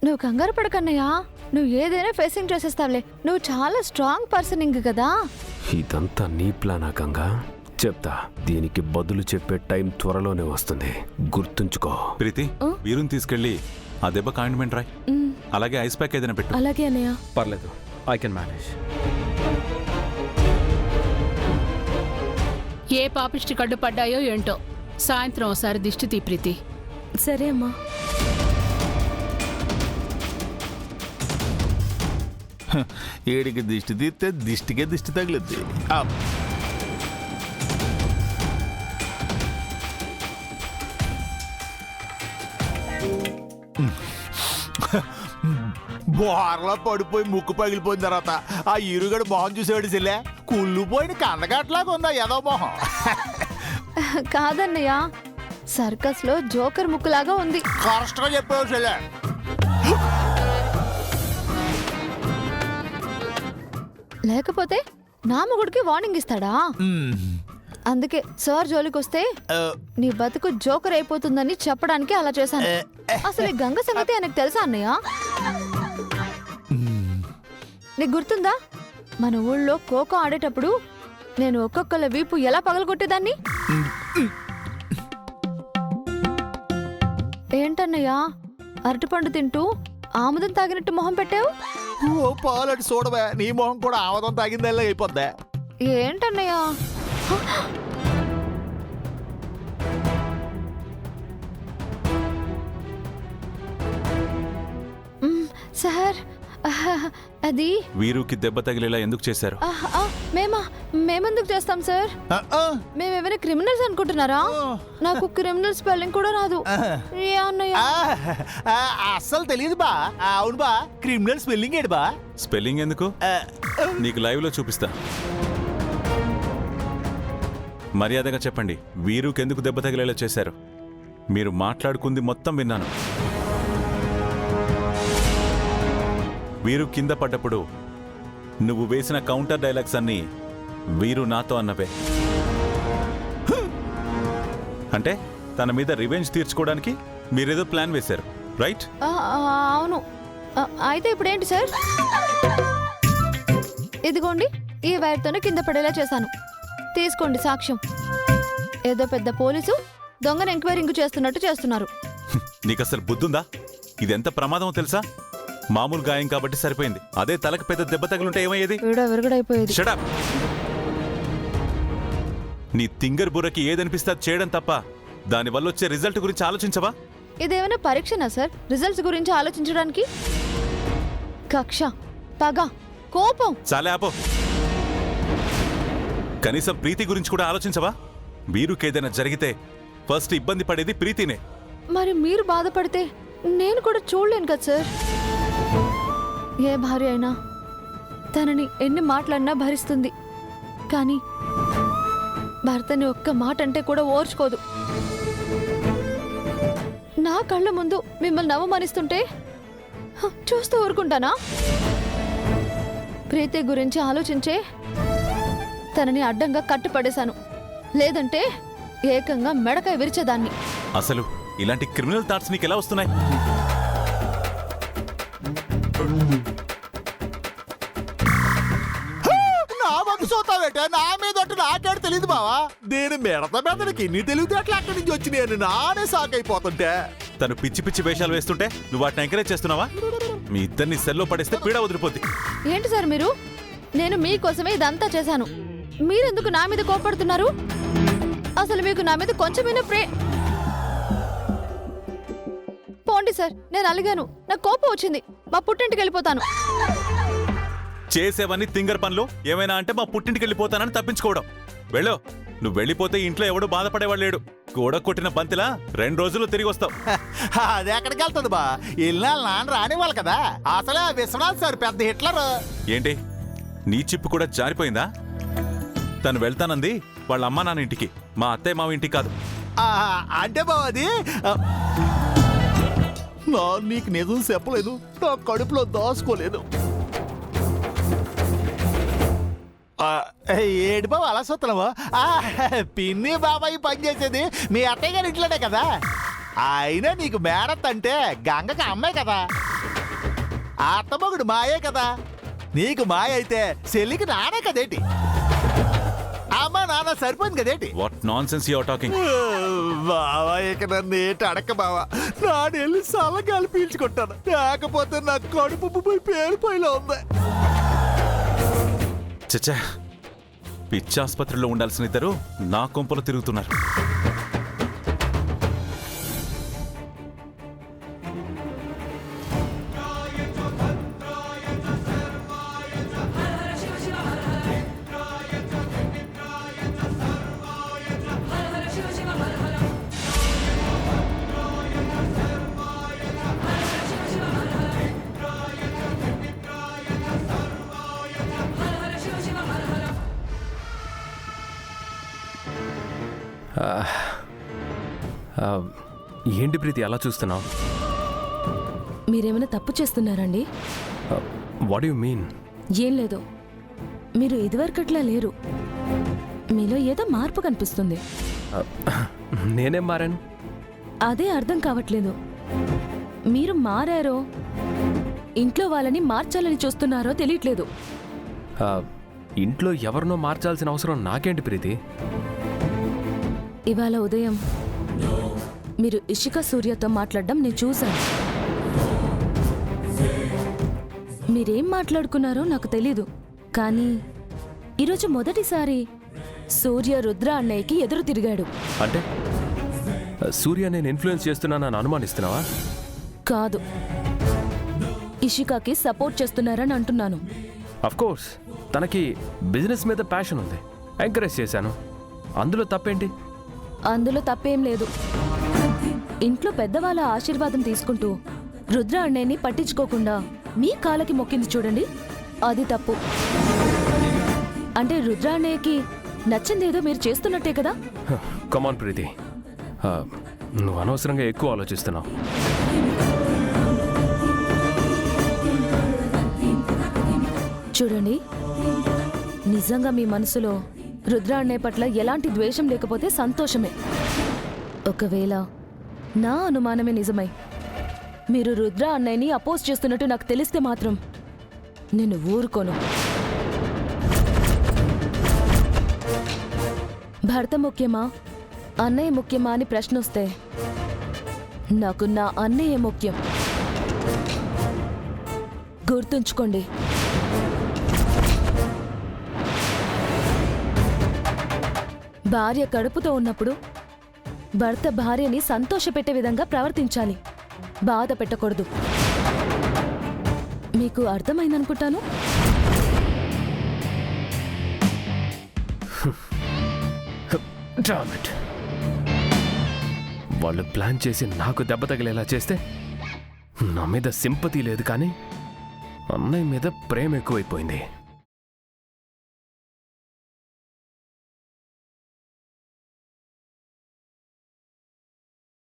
నువ్వు కంగారు పడకన్నయ్యా, నువ్వు ఏదైనా ఫేసింగ్ చేసేస్తావులే. నువ్వు చాలా స్ట్రాంగ్ పర్సనింగ్ కదా. ఇదంతా నీ ప్లానా గంగా? చెప్తా, దీనికి బదులు చెప్పే టైం త్వరలోనే వస్తుంది, గుర్తుంచుకో. ప్రీతి, వీరుని తీసుకెళ్ళి ఆ దెబ్బ ఆయింట్మెంట్ రాయ్. అలాగే ఐస్ ప్యాక్ ఏదైనా పెట్టు. అలాగే అన్నయ్య. పర్లేదు, ఐ కెన్ మేనేజ్. ఏ పాపిష్టి కడ్డు పడ్డాయో ఏంటో, సాయంత్రం ఒకసారి దిష్టి తీ ప్రీతి. సరే అమ్మా. ఏడికి దిష్టి తీస్తే దిష్టికే దిష్టి తగిలిద్ది. బోర్లా పడిపోయి ముక్కు పగిలిపోయిన తర్వాత ఆ ఇరుగడు మొహం చూసేవాడు చెల్లె, కుళ్ళిపోయిన కందగట్లాగా ఉందా ఏదో మొహం. కాదన్నయ్య, సర్కస్ లో జోకర్ ముక్కులాగా ఉంది. కరెక్ట్ గా చెప్పావు చెల్లె. లేకపోతే నా మొగుడికి వార్నింగ్ ఇస్తాడా? అందుకే సార్ జోలికి వస్తే నీ బతుకు జోకర్ అయిపోతుందని చెప్పడానికి అలా చేశాను. అసలు ఈ గంగ సంగతి ఆయనకు తెలుసా అన్నయ్య? నీకు గుర్తుందా, మన ఊళ్ళో ఖోఖో ఆడేటప్పుడు నేను ఒక్కొక్కళ్ళ వీపు ఎలా పగలగొట్టేదాన్ని? ఏంటన్నయ్యా అరటిపండు తింటూ ఆముదం తాగినట్టు మొహం పెట్టావు? ఓ పాలటి చూడవే, నీ మొహం కూడా ఆవదం తాగిందల్లా అయిపోద్దా. ఏంటన్నయ్యా? సార్, అది వీరుకి దెబ్బ తగిలేలా ఎందుకు చేశారు? మేమెందుకు చేస్తాం సార్? మేమేమైనా క్రిమినల్స్ అనుకుంటున్నారా? నాకు క్రిమినల్ స్పెల్లింగ్ కూడా రాదు. అస్సలు తెలియదు బా. అవును బా, క్రిమినల్ స్పెల్లింగ్ ఏడు బా. స్పెల్లింగ్ ఎందుకు? నీకు లైవ్ లో చూపిస్తా. మర్యాదగా చెప్పండి, వీరుకి ఎందుకు దెబ్బ తగిలేలా చేశారు? మీరు మాట్లాడుకుంది మొత్తం విన్నాను. వీరు కింద పడ్డప్పుడు నువ్వు వేసిన కౌంటర్ డైలాగ్స్ అన్నీ వీరు నాతో అన్నవే. అంటే తన మీద రివెంజ్ తీర్చుకోవడానికి మీరేదో ప్లాన్ వేశారు, రైట్? అవును. అయితే ఇప్పుడు ఏంటి సార్? ఇదిగోండి, ఈ వైర్తోనే కింద పడేలా చేశాను. తీసుకోండి సాక్ష్యం. ఏదో పెద్ద పోలీసు దొంగను ఎంక్వైరింగ్ చేస్తున్నట్టు చేస్తున్నారు. నీకు అసలు బుద్ధుందా? ఇదెంత ప్రమాదమో తెలుసా? మామూలు గాయం కాబట్టి సరిపోయింది, అదే తలకు పెద్ద దెబ్బ తగులుంటే ఏమయ్యేది? Shut up! నీ తింగర్ బుర్రకి ఏదనిపిస్తే అది చేయడం తప్ప దానివల్ల వచ్చే రిజల్ట్ గురించి ఆలోచించవా? ఇదేమైనా పరీక్షనా సార్ రిజల్ట్స్ గురించి ఆలోచించడానికి? కక్ష, పగ, కోపం. చాలే ఆపో. కనీసం ప్రీతి గురించి కూడా ఆలోచించవా? వీరుకేదైనా జరిగితే ఫస్ట్ ఇబ్బంది పడేది ప్రీతినే. మరి మీరు బాధపడితే నేను కూడా చూడలేను కదా సార్. ఏ భార్య అయినా తనని ఎన్ని మాటలన్నా భరిస్తుంది, కానీ భర్తని ఒక్క మాట అంటే కూడా ఓర్చుకోదు. నా కళ్ళ ముందు మిమ్మల్ని అవమానిస్తుంటే చూస్తూ ఊరుకుంటానా? ప్రీతి గురించి ఆలోచించే తనని అడ్డంగా కట్టుపడేశాను, లేదంటే ఏకంగా మెడకాయ విరిచేదాన్ని. అసలు ఇలాంటి క్రిమినల్ థాట్స్ నీకు ఎలా వస్తున్నాయి? నా వంక చూస్తావేట, నా మీద నాకేడు తెలియదు బావా. నేను మెడకి ఎన్ని తెలివితేటలు అక్కడి నుంచి వచ్చినాయని నానే సాకైపోతుంటే. తను పిచ్చి పిచ్చి వేషాలు వేస్తుంటే నువ్వు వాటిని ఎంకరేజ్ చేస్తున్నావా? మీ ఇద్దరిని సెల్లో పడేస్తే పీడ వదిలిపోద్ది. ఏంటి సార్ మీరు? నేను మీకోసమే ఇదంతా చేశాను, మీరెందుకు నా మీద కోపడుతున్నారు? అసలు మీకు నా మీద కొంచెమైనా పోండి సార్, నేను అలిగాను, నాకు కోపం వచ్చింది, మా పుట్టింటికి వెళ్ళిపోతాను. చేసేవన్నీ తింగర్ పనులు. ఏమైనా అంటే మా పుట్టింటికి వెళ్ళిపోతానని తప్పించుకోవడం. వెళ్ళు, నువ్వు వెళ్ళిపోతే ఇంట్లో ఎవడు బాధపడేవాడు లేడు. గోడ కొట్టిన బంతిలా 2 రోజుల్లో తిరిగి వస్తావు. అది ఎక్కడికి వెళ్తుంది బా? వెళ్ళినా నాన్న రానివ్వాలి కదా. అసలే విశ్వనాథ్ సార్ పెద్ద హిట్లర్. ఏంటి, నీ చిప్పు కూడా జారిపోయిందా? తను వెళ్తానంది వాళ్ళ అమ్మా నాన్న ఇంటికి, మా అత్తయ్య మావ ఇంటికి కాదు. అంటే బావ అది నీకు నిజం చెప్పలేదు, నా కడుపులో దాచుకోలేదు. ఏడు బాబు అలా చూస్తున్నావు? పిన్ని బాబాయ్ పని చేసేది మీ అత్తయ్య గారి ఇంట్లోనే కదా. అయినా నీకు మేనత్ అంటే గంగకి అమ్మాయి కదా. ఆ అత్తమ్మగుడు మాయే కదా. నీకు మాయ అయితే చెల్లికి నానే కదేటి, అమ్మ నాన్న సరిపోయింది కదేటి. What nonsense you are talking. బావా ఇక నన్ను ఏంటి అడక్క బావా, నాడెళ్ళి సల్లగాలి పీల్చుకుంటాను, లేకపోతే నా కడుపు పోయి పేరుపోయిలా ఉంది. చచ్చా, పిచ్చి ఆసుపత్రిలో ఉండాల్సిన ఇద్దరు నా కొంపలు తిరుగుతున్నారు. ఏంటి ప్రీతి అలా చూస్తున్నావు? మీరేమైనా తప్పు చేస్తున్నారండి? What you mean? ఏం లేదు, మీరు ఇదివరకట్లా లేరు. మీలో ఏదో మార్పు కనిపిస్తుంది. నేనేం మారాను? అదే అర్థం కావట్లేదు. మీరు మారారో ఇంట్లో వాళ్ళని మార్చాలని చూస్తున్నారో తెలియట్లేదు. ఇంట్లో ఎవరినో మార్చాల్సిన అవసరం నాకేంటి ప్రీతి? ఇవాళ ఉదయం మీరు ఇషిక సూర్యతో మాట్లాడడం నేను చూశాను. మీరేం మాట్లాడుకున్నారో నాకు తెలీదు, కానీ ఈరోజు మొదటిసారి సూర్య రుద్ర అన్నయ్యకి ఎదురు తిరిగాడు. అంటే సూర్య నేను ఇన్ఫ్లుయెన్స్ చేస్తున్నానని అనుమానిస్తున్నావా? కాదు, ఇషికాకి సపోర్ట్ చేస్తున్నారని అంటున్నాను. కోర్స్ తనకి బిజినెస్ మీద ప్యాషన్ ఉంది, ఎంకరేజ్ చేశాను. అందులో తప్పేంటి? అందులో తప్పేం లేదు. ఇంట్లో పెద్దవాళ్ళ ఆశీర్వాదం తీసుకుంటూ రుద్ర అన్నయ్యని పట్టించుకోకుండా మీ కాళ్ళకి మొక్కింది చూడండి, అది తప్పు. అంటే రుద్ర అన్నయ్యకి నచ్చిందేదో మీరు చేస్తున్నట్టే కదా. కమాన్ ప్రీతి, నువ్వు అనవసరంగా ఎక్కువ ఆలోచిస్తున్నావు. చూడండి, నిజంగా మీ మనసులో రుద్ర అన్నయ్య పట్ల ఎలాంటి ద్వేషం లేకపోతే సంతోషమే. ఒకవేళ నా అనుమానమే నిజమై మీరు రుద్ర అన్నయ్యని అపోజ్ చేస్తున్నట్టు నాకు తెలిస్తే మాత్రం నేను ఊరుకోను. భర్త ముఖ్యమా అన్నయ్య ముఖ్యమా అని ప్రశ్న వస్తే నాకు నా అన్నయ్య ముఖ్యం. గుర్తుంచుకోండి. భార్య కడుపుతో ఉన్నప్పుడు భర్త భార్యని సంతోషపెట్టే విధంగా ప్రవర్తించాలి, బాధ పెట్టకూడదు. మీకు అర్థమైందనుకుంటాను. వాళ్ళు ప్లాన్ చేసి నాకు దెబ్బ తగిలేలా చేస్తే నా మీద సింపతి లేదు, కానీ అన్నయ్య మీద ప్రేమ ఎక్కువైపోయింది.